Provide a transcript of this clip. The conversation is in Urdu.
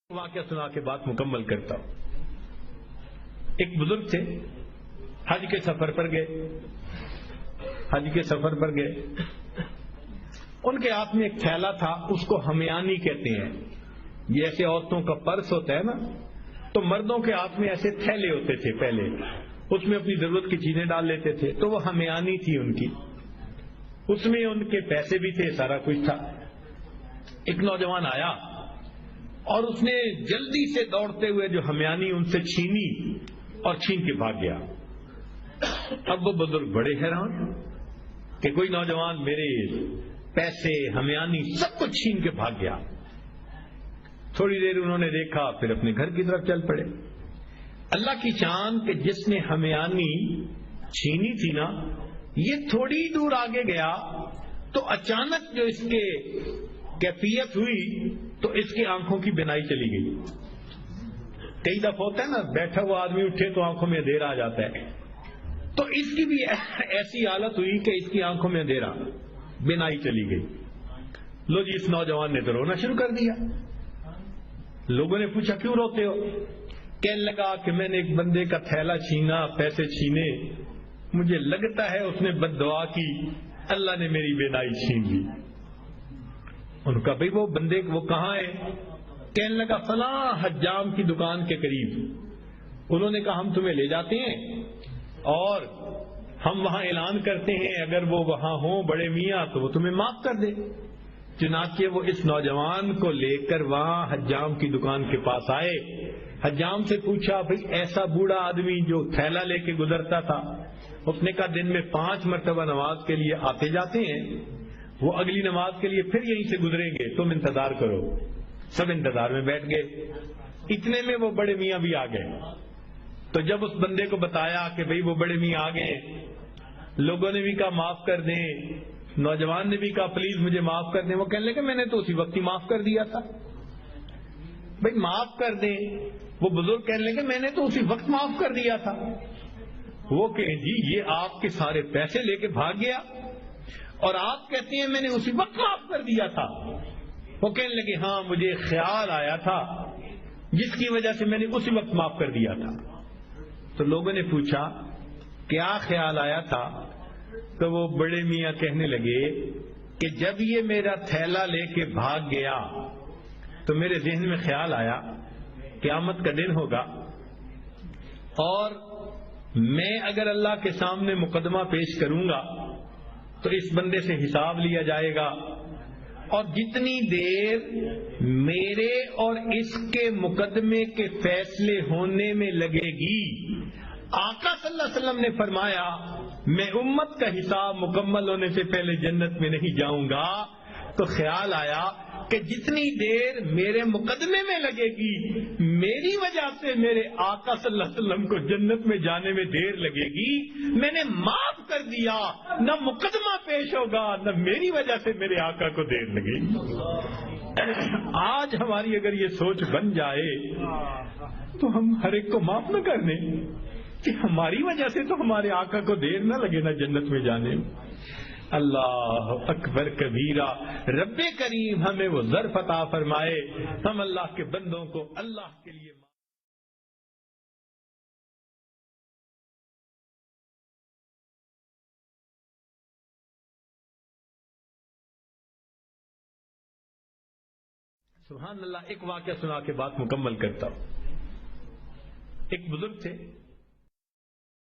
واقعہ سنا کے بات مکمل کرتا ہوں۔ ایک بزرگ تھے، حج کے سفر پر گئے، ان کے ہاتھ میں ایک تھیلا تھا، اس کو ہمیانی کہتے ہیں۔ جیسے عورتوں کا پرس ہوتا ہے نا، تو مردوں کے ہاتھ میں ایسے تھیلے ہوتے تھے پہلے، اس میں اپنی ضرورت کی چیزیں ڈال لیتے تھے، تو وہ ہمیانی تھی ان کی، اس میں ان کے پیسے بھی تھے، سارا کچھ تھا۔ ایک نوجوان آیا اور اس نے جلدی سے دوڑتے ہوئے جو ہمیانی ان سے چھینی اور چھین کے بھاگ گیا۔ اب وہ بزرگ بڑے حیران کہ کوئی نوجوان میرے پیسے ہمیانی سب کچھ چھین کے بھاگ گیا۔ تھوڑی دیر انہوں نے دیکھا، پھر اپنے گھر کی طرف چل پڑے۔ اللہ کی شان کہ جس نے ہمیانی چھینی تھی نا، یہ تھوڑی دور آگے گیا تو اچانک جو اس کے کیفیت ہوئی تو اس کی آنکھوں کی بینائی چلی گئی۔ کئی دفعہ ہوتا ہے نا، بیٹھا ہوا آدمی اٹھے تو آنکھوں میں اندھیرا آ جاتا ہے، تو اس کی بھی ایسی حالت ہوئی کہ اس کی آنکھوں میں اندھیرا، بینائی چلی گئی۔ لو جی، اس نوجوان نے تو رونا شروع کر دیا۔ لوگوں نے پوچھا کیوں روتے ہو؟ کہنے لگا کہ میں نے ایک بندے کا تھیلا چھینا، پیسے چھینے، مجھے لگتا ہے اس نے بد دعا کی، اللہ نے میری بینائی چھین لی۔ ان کا بھئی وہ بندے وہ کہاں ہے؟ کہنے لگا فلاں حجام کی دکان کے قریب۔ انہوں نے کہا ہم تمہیں لے جاتے ہیں اور ہم وہاں اعلان کرتے ہیں، اگر وہ وہاں ہوں بڑے میاں تو وہ تمہیں معاف کر دے۔ چنانچہ وہ اس نوجوان کو لے کر وہاں حجام کی دکان کے پاس آئے۔ حجام سے پوچھا بھئی ایسا بوڑھا آدمی جو تھیلا لے کے گزرتا تھا، اس نے کہا دن میں 5 مرتبہ نماز کے لیے آتے جاتے ہیں، وہ اگلی نماز کے لیے پھر یہیں سے گزریں گے، تم انتظار کرو۔ سب انتظار میں بیٹھ گئے۔ اتنے میں وہ بڑے میاں بھی آ گئے۔ تو جب اس بندے کو بتایا کہ بھئی وہ بڑے میاں آ گئے، لوگوں نے بھی کہا معاف کر دیں، نوجوان نے بھی کہا پلیز مجھے معاف کر دیں۔ وہ کہنے لگے میں نے تو اسی وقت ہی معاف کر دیا تھا۔ بھئی معاف کر دیں، وہ بزرگ کہنے لگے میں نے تو اسی وقت معاف کر دیا تھا۔ وہ کہیں جی یہ آپ کے سارے پیسے لے کے بھاگ گیا اور آپ کہتے ہیں میں نے اسی وقت معاف کر دیا تھا۔ وہ کہنے لگے ہاں مجھے خیال آیا تھا جس کی وجہ سے میں نے اسی وقت معاف کر دیا تھا۔ تو لوگوں نے پوچھا کیا خیال آیا تھا؟ تو وہ بڑے میاں کہنے لگے کہ جب یہ میرا تھیلا لے کے بھاگ گیا تو میرے ذہن میں خیال آیا قیامت کا دن ہوگا اور میں اگر اللہ کے سامنے مقدمہ پیش کروں گا تو اس بندے سے حساب لیا جائے گا، اور جتنی دیر میرے اور اس کے مقدمے کے فیصلے ہونے میں لگے گی، آقا صلی اللہ علیہ وسلم نے فرمایا میں امت کا حساب مکمل ہونے سے پہلے جنت میں نہیں جاؤں گا۔ تو خیال آیا کہ جتنی دیر میرے مقدمے میں لگے گی، میری وجہ سے میرے آقا صلی اللہ علیہ وسلم کو جنت میں جانے میں دیر لگے گی، میں نے معاف کر دیا، نہ مقدمہ پیش ہوگا نہ میری وجہ سے میرے آقا کو دیر لگے گی۔ آج ہماری اگر یہ سوچ بن جائے تو ہم ہر ایک کو معاف نہ کر دیں کہ ہماری وجہ سے تو ہمارے آقا کو دیر نہ لگے نہ جنت میں جانے میں۔ اللہ اکبر کبیرہ۔ رب کریم ہمیں وہ ظرف عطا فرمائے، ہم اللہ کے بندوں کو اللہ کے لیے سبحان اللہ۔ ایک واقعہ سنا کے بات مکمل کرتا ہوں۔ ایک بزرگ تھے،